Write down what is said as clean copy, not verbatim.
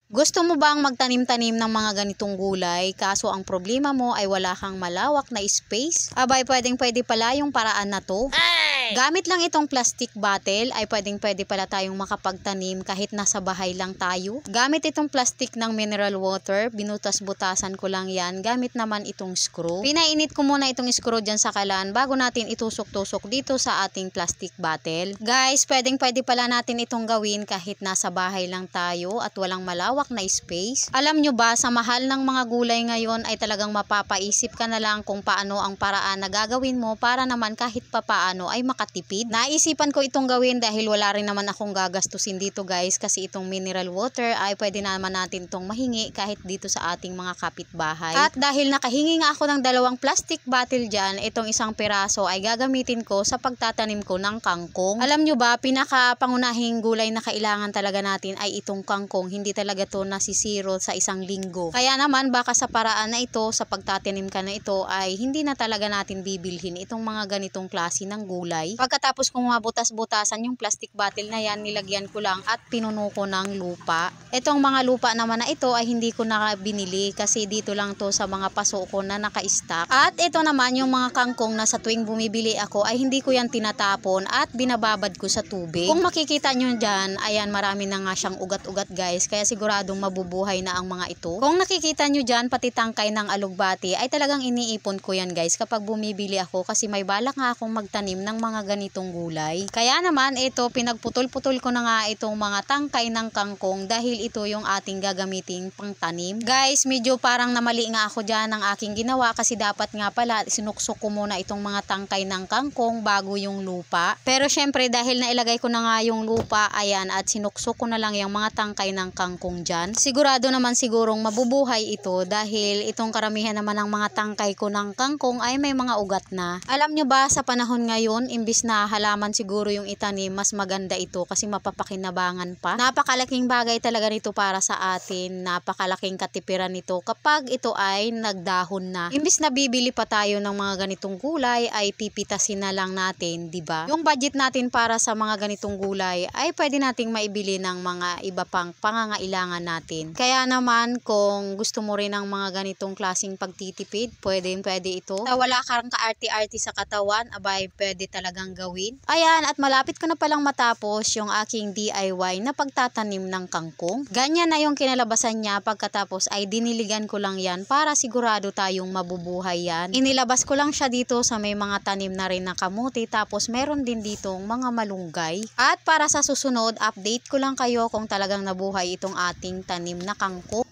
Gusto mo bang magtanim-tanim ng mga ganitong gulay kaso ang problema mo ay wala kang malawak na space? Abay, pwedeng-pwede pala yung paraan na to. Gamit lang itong plastic bottle ay pwedeng-pwede pala tayong makapagtanim kahit nasa bahay lang tayo. Gamit itong plastic ng mineral water, binutas-butasan ko lang yan. Gamit naman itong screw. Pinainit ko muna itong screw dyan sa kalan bago natin itusok-tusok dito sa ating plastic bottle. Guys, pwedeng-pwede pala natin itong gawin kahit nasa bahay lang tayo at walang malawak na space. Alam nyo ba, sa mahal ng mga gulay ngayon ay talagang mapapaisip ka na lang kung paano ang paraan na gagawin mo para naman kahit papaano ay makatipid. Naisipan ko itong gawin dahil wala rin naman akong gagastusin dito guys, kasi itong mineral water ay pwede naman natin itong mahingi kahit dito sa ating mga kapitbahay. At dahil nakahingi nga ako ng 2 plastic bottle dyan, itong 1 piraso ay gagamitin ko sa pagtatanim ko ng kangkong. Alam nyo ba, pinaka-pangunahing gulay na kailangan talaga natin ay itong kangkong. Hindi talaga to nasisiro sa 1 linggo. Kaya naman baka sa paraan na ito, sa pagtatanim ka na ito ay hindi na talaga natin bibilhin itong mga ganitong klase ng gulay. Pagkatapos kong mabutas-butasan yung plastic bottle na yan, nilagyan ko lang at pinuno ko ng lupa. Itong mga lupa naman na ito ay hindi ko na binili kasi dito lang to sa mga paso ko na naka-stack. At ito naman yung mga kangkong na sa tuwing bumibili ako ay hindi ko yan tinatapon at binababad ko sa tubig. Kung makikita nyo dyan, ayan, marami na nga siyang ugat-ugat guys, kaya siguradong mabubuhay na ang mga ito. Kung nakikita nyo dyan, pati tangkay ng alugbati ay talagang iniipon ko yan guys kapag bumibili ako, kasi may balak nga akong magtanim ng mga ganitong gulay. Kaya naman ito, pinagputol-putol ko na nga itong mga tangkay ng kangkong dahil ito yung ating gagamiting pangtanim. Guys, medyo parang namali nga ako dyan ng aking ginawa kasi dapat nga pala sinuksok ko muna itong mga tangkay ng kangkong bago yung lupa. Pero syempre dahil nailagay ko na nga yung lupa, ayan, at sinuksok ko na lang yung mga tangkay ng kangkong dyan, sigurado naman sigurong mabubuhay ito dahil itong karamihan naman ng mga tangkay ko ng kangkong ay may mga ugat na. Alam nyo ba, sa panahon ngayon, imbis na halaman siguro yung itanim, mas maganda ito kasi mapapakinabangan pa. Napakalaking bagay talaga nito para sa atin, napakalaking katipiran nito kapag ito ay nagdahon na. Imbis na bibili pa tayo ng mga ganitong gulay ay pipitasin na lang natin, di ba? Yung budget natin para sa mga ganitong gulay ay pwede nating maibili ng mga iba pang pangangailangan natin. Kaya naman kung gusto mo rin ng mga ganitong klaseng pagtitipid, pwede ito. Wala kang kaarti-arti sa katawan, abay pwede talagang gawin. Ayan, at malapit ko na palang matapos yung aking DIY na pagtatanim ng kangkong. Ganyan na yung kinalabasan niya, pagkatapos ay diniligan ko lang yan para sigurado tayong mabubuhay yan. Inilabas ko lang siya dito sa may mga tanim na rin na kamuti, tapos meron din ditong mga malunggay. At para sa susunod, update ko lang kayo kung talagang nabuhay itong ating tanim na kangkong.